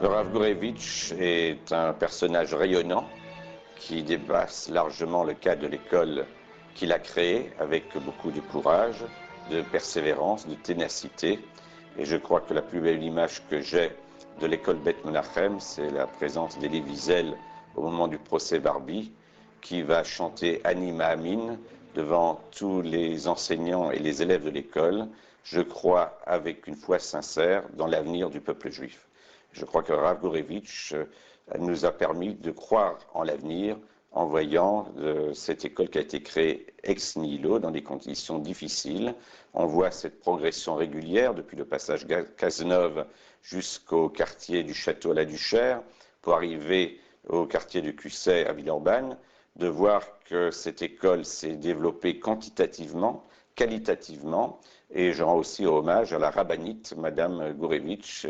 Rav Gourevitch est un personnage rayonnant qui dépasse largement le cadre de l'école qu'il a créée avec beaucoup de courage, de persévérance, de ténacité. Et je crois que la plus belle image que j'ai de l'école Beth Menachem, c'est la présence d'Elie Wiesel au moment du procès Barbie, qui va chanter Anima Amin devant tous les enseignants et les élèves de l'école. Je crois avec une foi sincère dans l'avenir du peuple juif. Je crois que Rav Gourevitch nous a permis de croire en l'avenir en voyant cette école qui a été créée ex nihilo dans des conditions difficiles. On voit cette progression régulière depuis le passage Cazeneuve jusqu'au quartier du Château à la Duchère pour arriver au quartier de Cusset à Villeurbanne, de voir que cette école s'est développée quantitativement, qualitativement, et je rends aussi hommage à la rabbinite, Madame Gourevitch,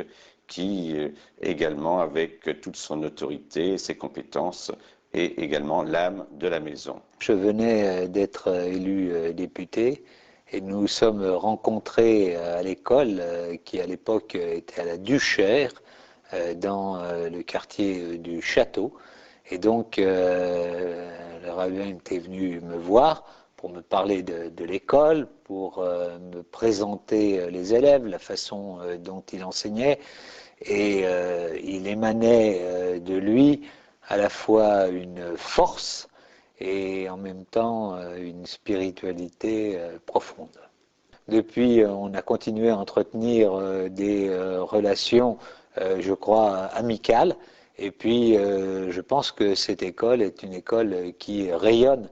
qui également, avec toute son autorité, ses compétences, et également l'âme de la maison. Je venais d'être élu député et nous nous sommes rencontrés à l'école qui à l'époque était à la Duchère, dans le quartier du Château. Et donc le rabbin était venu me voir pour me parler de l'école, pour me présenter les élèves, la façon dont il enseignait. Et il émanait de lui à la fois une force et en même temps une spiritualité profonde. Depuis, on a continué à entretenir des relations, je crois, amicales. Et puis, je pense que cette école est une école qui rayonne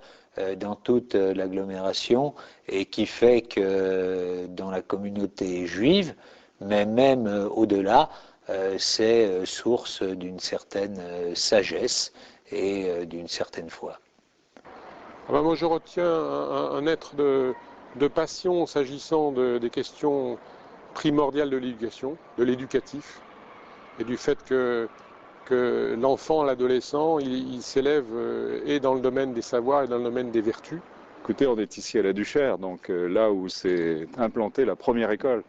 dans toute l'agglomération et qui fait que dans la communauté juive, mais même au-delà, c'est source d'une certaine sagesse et d'une certaine foi. Moi, je retiens un être de passion s'agissant des questions primordiales de l'éducation, de l'éducatif, et du fait que l'enfant, l'adolescent, il s'élève et dans le domaine des savoirs et dans le domaine des vertus. Écoutez, on est ici à la Duchère, donc là où s'est implantée la première école,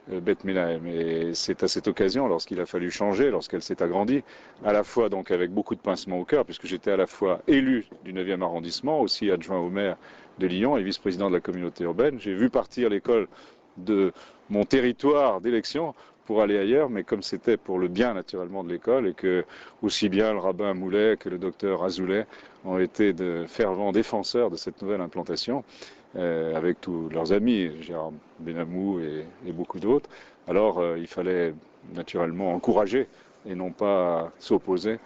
Beth Menahem. Et c'est à cette occasion, lorsqu'il a fallu changer, lorsqu'elle s'est agrandie, à la fois donc avec beaucoup de pincement au cœur, puisque j'étais à la fois élu du 9e arrondissement, aussi adjoint au maire de Lyon et vice-président de la communauté urbaine. J'ai vu partir l'école de mon territoire d'élection pour aller ailleurs, mais comme c'était pour le bien naturellement de l'école et que aussi bien le rabbin Moulet que le docteur Azoulay ont été de fervents défenseurs de cette nouvelle implantation, avec tous leurs amis, Gérard Benamou et beaucoup d'autres, alors il fallait naturellement encourager et non pas s'opposer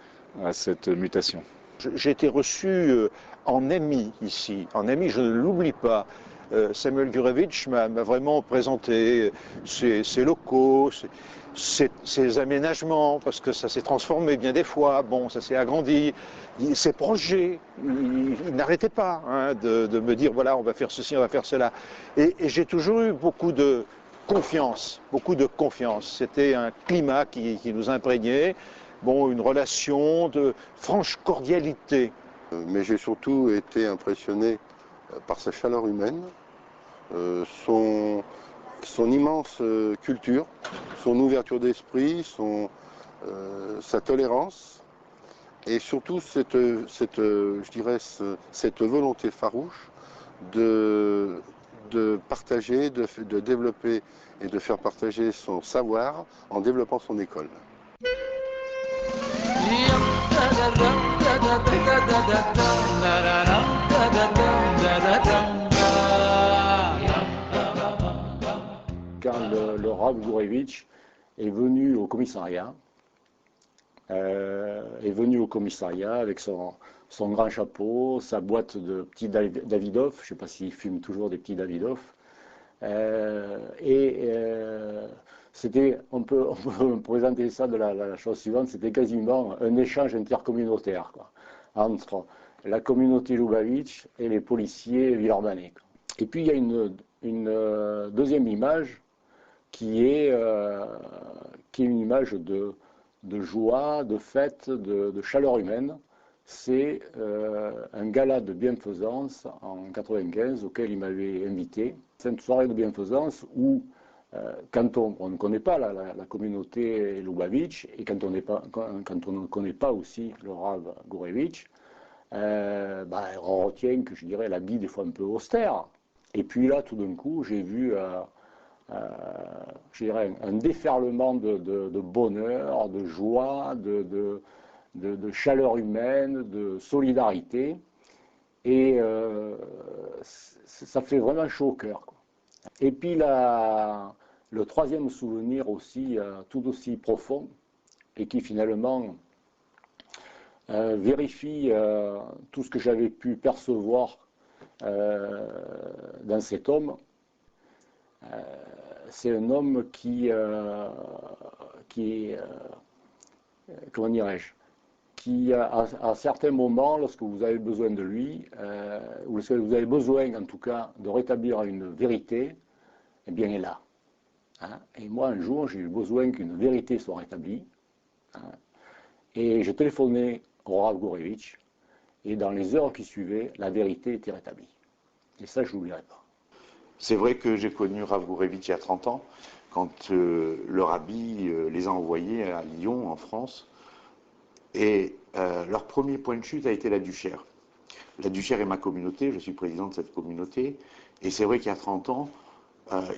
à cette mutation. J'ai été reçu en ami ici, en ami, je ne l'oublie pas. Samuel Gourevitch m'a vraiment présenté ses locaux, ses aménagements, parce que ça s'est transformé bien des fois, bon, ça s'est agrandi, ses projets, il n'arrêtait pas de me dire, voilà, on va faire ceci, on va faire cela. Et j'ai toujours eu beaucoup de confiance, C'était un climat qui nous imprégnait, bon, une relation de franche cordialité. Mais j'ai surtout été impressionné par sa chaleur humaine, son immense culture, son ouverture d'esprit, sa tolérance et surtout cette volonté farouche de partager, de développer et de faire partager son savoir en développant son école. Quand le Rav Gourevitch est venu au commissariat, avec son grand chapeau, sa boîte de petits Davidoff, je ne sais pas s'il fume toujours des petits Davidoff, on peut présenter ça de la chose suivante, c'était quasiment un échange intercommunautaire entre la communauté Lubavitch et les policiers villeurbanais. Et puis il y a une deuxième image qui est une image de joie, de fête, de chaleur humaine. C'est un gala de bienfaisance en 1995 auquel il m'avait invité. C'est une soirée de bienfaisance où quand on ne connaît pas la communauté Lubavitch et quand on ne connaît pas aussi le Rav Gourevitch, on retient que je dirais l'habit des fois un peu austère. Et puis là, tout d'un coup, j'ai vu je dirais un déferlement de bonheur, de joie, de chaleur humaine, de solidarité. Et ça fait vraiment chaud au cœur, quoi. Et puis le troisième souvenir aussi, tout aussi profond, et qui finalement vérifie tout ce que j'avais pu percevoir dans cet homme. C'est un homme qui comment dirais-je, qui à certains moments, lorsque vous avez besoin de lui, ou lorsque vous avez besoin en tout cas de rétablir une vérité, eh bien il est là. Hein. Et moi un jour j'ai eu besoin qu'une vérité soit rétablie, hein, et je téléphonais au Rav Gourevitch, et dans les heures qui suivaient, la vérité était rétablie. Et ça je ne l'oublierai pas. C'est vrai que j'ai connu Rav Gourevitch il y a 30 ans, quand le rabbi les a envoyés à Lyon, en France. Et leur premier point de chute a été la Duchère. La Duchère est ma communauté, je suis président de cette communauté. Et c'est vrai qu'il y a 30 ans,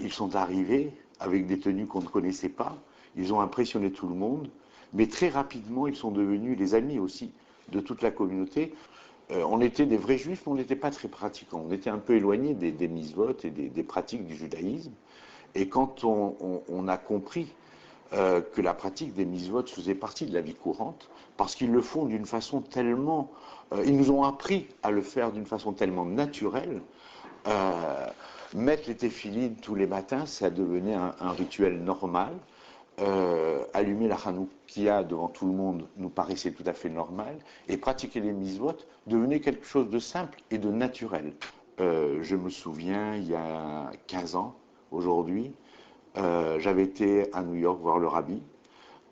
ils sont arrivés avec des tenues qu'on ne connaissait pas. Ils ont impressionné tout le monde. Mais très rapidement, ils sont devenus les amis aussi de toute la communauté. On était des vrais juifs, mais on n'était pas très pratiquants. On était un peu éloignés des mitzvot et des pratiques du judaïsme. Et quand on a compris que la pratique des mitzvot faisait partie de la vie courante, parce qu'ils le font d'une façon tellement... ils nous ont appris à le faire d'une façon tellement naturelle. Mettre les téphilines tous les matins, ça devenait un rituel normal. Allumer la Hanoukia devant tout le monde nous paraissait tout à fait normal, et pratiquer les mitzvot devenait quelque chose de simple et de naturel. Je me souviens, il y a 15 ans, aujourd'hui, j'avais été à New York voir le rabbi,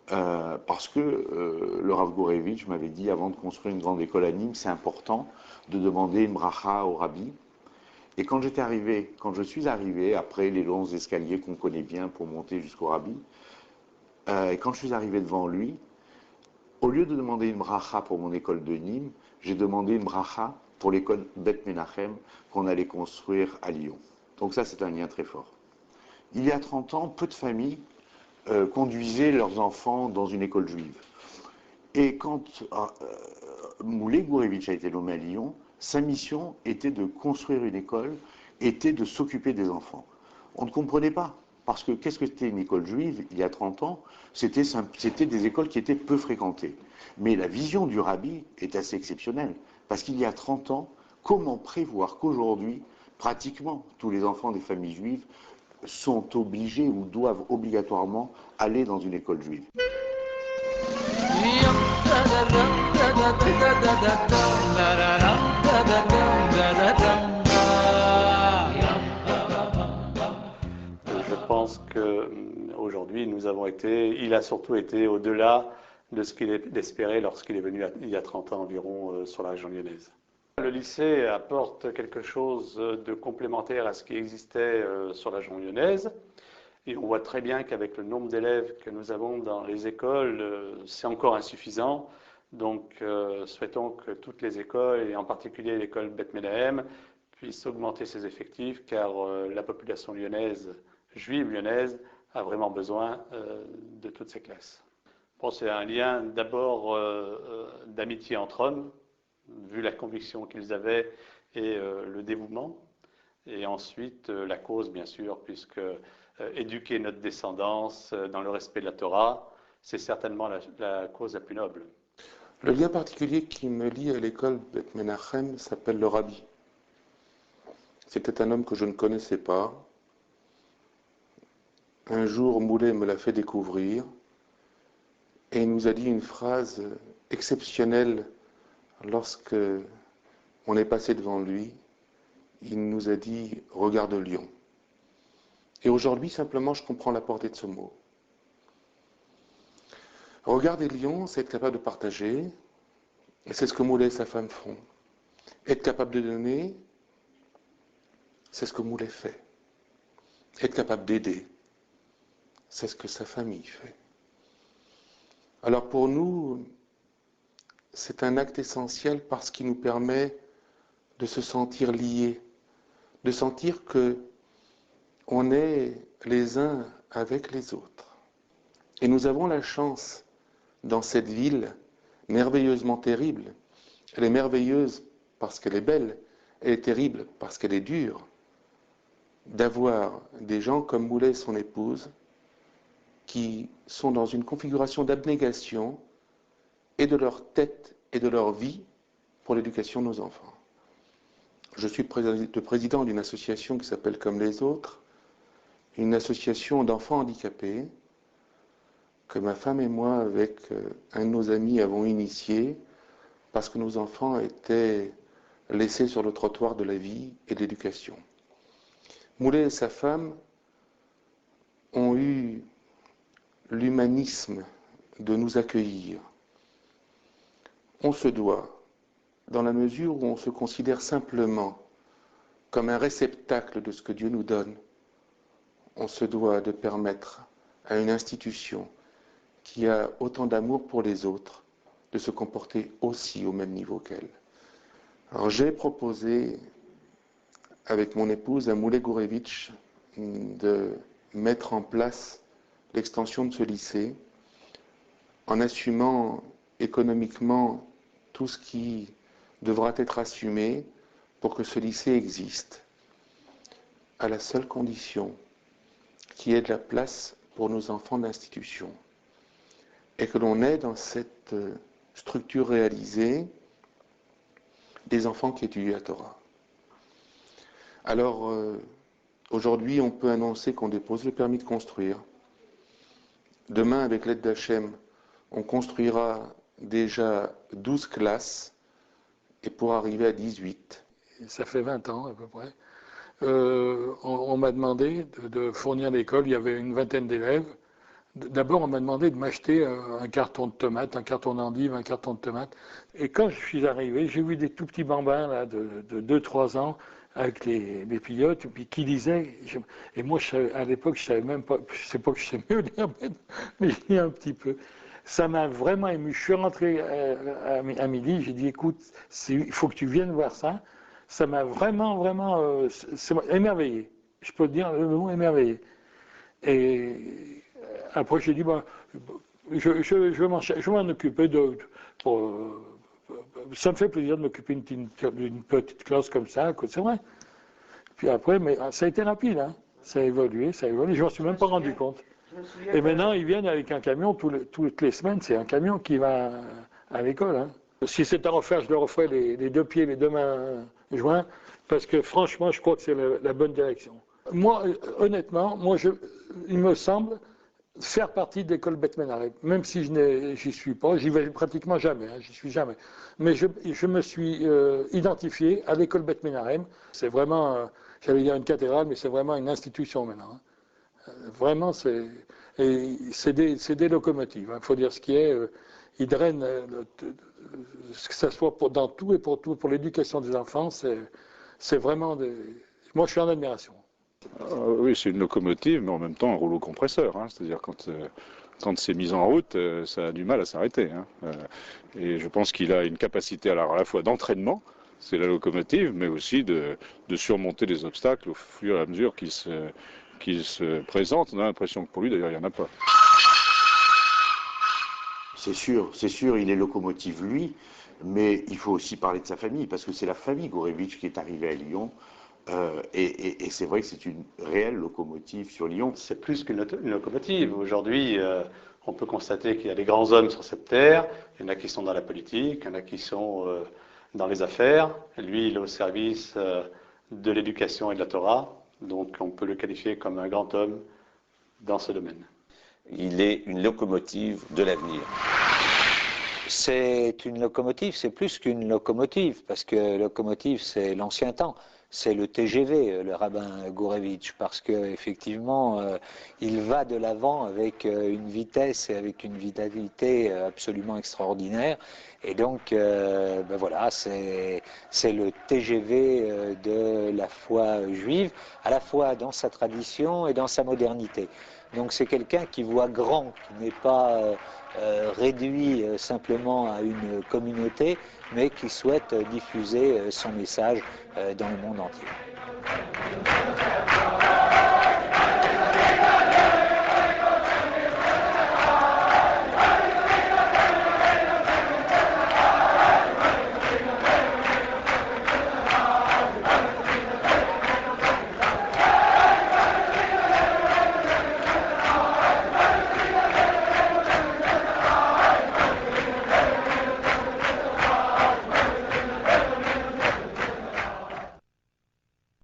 parce que le Rav Gourevitch m'avait dit, avant de construire une grande école à Nîmes, c'est important de demander une bracha au rabbi. Et quand je suis arrivé, après les longs escaliers qu'on connaît bien pour monter jusqu'au rabbi, et quand je suis arrivé devant lui, au lieu de demander une bracha pour mon école de Nîmes, j'ai demandé une bracha pour l'école Bet Menachem qu'on allait construire à Lyon. Donc ça, c'est un lien très fort. Il y a 30 ans, peu de familles conduisaient leurs enfants dans une école juive. Et quand Moulay Gourevitch a été nommé à Lyon, sa mission était de construire une école, était de s'occuper des enfants. On ne comprenait pas. Parce que qu'est-ce que c'était une école juive il y a 30 ans? C'était des écoles qui étaient peu fréquentées. Mais la vision du rabbi est assez exceptionnelle. Parce qu'il y a 30 ans, comment prévoir qu'aujourd'hui, pratiquement tous les enfants des familles juives sont obligés ou doivent obligatoirement aller dans une école juive? Je pense qu'aujourd'hui, il a surtout été au-delà de ce qu'il espérait lorsqu'il est venu il y a 30 ans environ sur la région lyonnaise. Le lycée apporte quelque chose de complémentaire à ce qui existait sur la région lyonnaise. Et on voit très bien qu'avec le nombre d'élèves que nous avons dans les écoles, c'est encore insuffisant. Donc, souhaitons que toutes les écoles, et en particulier l'école Bet Menahem, puissent augmenter ses effectifs, car la population lyonnaise, juive lyonnaise, a vraiment besoin de toutes ces classes. Bon, c'est un lien d'abord d'amitié entre hommes, vu la conviction qu'ils avaient et le dévouement. Et ensuite, la cause, bien sûr, puisque éduquer notre descendance dans le respect de la Torah, c'est certainement la cause la plus noble. Le lien particulier qui me lie à l'école Bet Menachem s'appelle le rabbi. C'était un homme que je ne connaissais pas. Un jour, Moulay me l'a fait découvrir et il nous a dit une phrase exceptionnelle lorsque on est passé devant lui. Il nous a dit « Regarde Lyon ». Et aujourd'hui, simplement, je comprends la portée de ce mot. Regarder Lyon, c'est être capable de partager, et c'est ce que Moulay et sa femme font. Être capable de donner, c'est ce que Moulay fait. Être capable d'aider, c'est ce que sa famille fait. Alors pour nous, c'est un acte essentiel parce qu'il nous permet de se sentir liés, de sentir que on est les uns avec les autres. Et nous avons la chance, dans cette ville merveilleusement terrible, elle est merveilleuse parce qu'elle est belle, elle est terrible parce qu'elle est dure, d'avoir des gens comme Moulet et son épouse qui sont dans une configuration d'abnégation et de leur tête et de leur vie pour l'éducation de nos enfants. Je suis le président d'une association qui s'appelle Comme les autres, une association d'enfants handicapés que ma femme et moi, avec un de nos amis, avons initié parce que nos enfants étaient laissés sur le trottoir de la vie et de l'éducation. Moulet et sa femme ont eu l'humanisme de nous accueillir. On se doit, dans la mesure où on se considère simplement comme un réceptacle de ce que Dieu nous donne, on se doit de permettre à une institution qui a autant d'amour pour les autres de se comporter aussi au même niveau qu'elle. Alors j'ai proposé, avec mon épouse, à Moulet Gourevitch, de mettre en place l'extension de ce lycée en assumant économiquement tout ce qui devra être assumé pour que ce lycée existe, à la seule condition qu'il y ait de la place pour nos enfants d'institution et que l'on ait dans cette structure réalisée des enfants qui étudient la Torah. Alors, aujourd'hui, on peut annoncer qu'on dépose le permis de construire. Demain, avec l'aide d'Hachem, on construira déjà 12 classes et pour arriver à 18. Ça fait 20 ans à peu près. On m'a demandé de fournir l'école, il y avait une vingtaine d'élèves. D'abord, on m'a demandé de m'acheter un carton de tomates, un carton d'endives, un carton de tomates. Et quand je suis arrivé, j'ai vu des tout petits bambins là, de 2-3 ans avec les pilotes, puis qui lisaient. Et moi, à l'époque, je savais même pas, je sais pas que je sais mieux lire, mais je lis un petit peu. Ça m'a vraiment ému. Je suis rentré à midi, j'ai dit, écoute, il faut que tu viennes voir ça. Ça m'a vraiment émerveillé. Je peux te dire le mot émerveillé. Et après, j'ai dit, bon, je vais m'en occuper. Ça me fait plaisir de m'occuper d'une petite classe comme ça, c'est vrai. Puis après, mais ça a été rapide, hein. Ça a évolué, je ne m'en suis même pas rendu compte. Et maintenant, ils viennent avec un camion, toutes les semaines, c'est un camion qui va à l'école. Hein. Si c'est à refaire, je le referai les 2 pieds, les 2 mains joints, parce que franchement, je crois que c'est la bonne direction. Moi, honnêtement, il me semble faire partie de l'école Beth Menahem, même si j'y suis pas, j'y vais pratiquement jamais, hein, j'y suis jamais. Mais je me suis identifié à l'école Beth Menahem. C'est vraiment, j'allais dire une cathédrale, mais c'est vraiment une institution maintenant. Hein. Vraiment, c'est des locomotives. Il faut dire ce qui est. Ils drainent, que ce soit dans tout et pour l'éducation des enfants, c'est vraiment moi, je suis en admiration. Oui, c'est une locomotive, mais en même temps un rouleau compresseur. Hein. C'est-à-dire quand c'est mis en route, ça a du mal à s'arrêter. Hein. Et je pense qu'il a une capacité à la fois d'entraînement, c'est la locomotive, mais aussi de surmonter les obstacles au fur et à mesure qu'il se présente. On a l'impression que pour lui, d'ailleurs, il n'y en a pas. C'est sûr, il est locomotive lui, mais il faut aussi parler de sa famille, parce que c'est la famille Gourevitch qui est arrivée à Lyon. Et c'est vrai que c'est une réelle locomotive sur Lyon. C'est plus qu'une locomotive. Aujourd'hui, on peut constater qu'il y a des grands hommes sur cette terre. Il y en a qui sont dans la politique, il y en a qui sont dans les affaires. Lui, il est au service de l'éducation et de la Torah. Donc on peut le qualifier comme un grand homme dans ce domaine. Il est une locomotive de l'avenir. C'est une locomotive, c'est plus qu'une locomotive, parce que locomotive, c'est l'ancien temps. c'est le TGV, le rabbin Gourevitch, parce qu'effectivement, il va de l'avant avec une vitesse et avec une vitalité absolument extraordinaire. Et donc, ben voilà, c'est le TGV de la foi juive, à la fois dans sa tradition et dans sa modernité. Donc c'est quelqu'un qui voit grand, qui n'est pas réduit simplement à une communauté, mais qui souhaite diffuser son message dans le monde entier.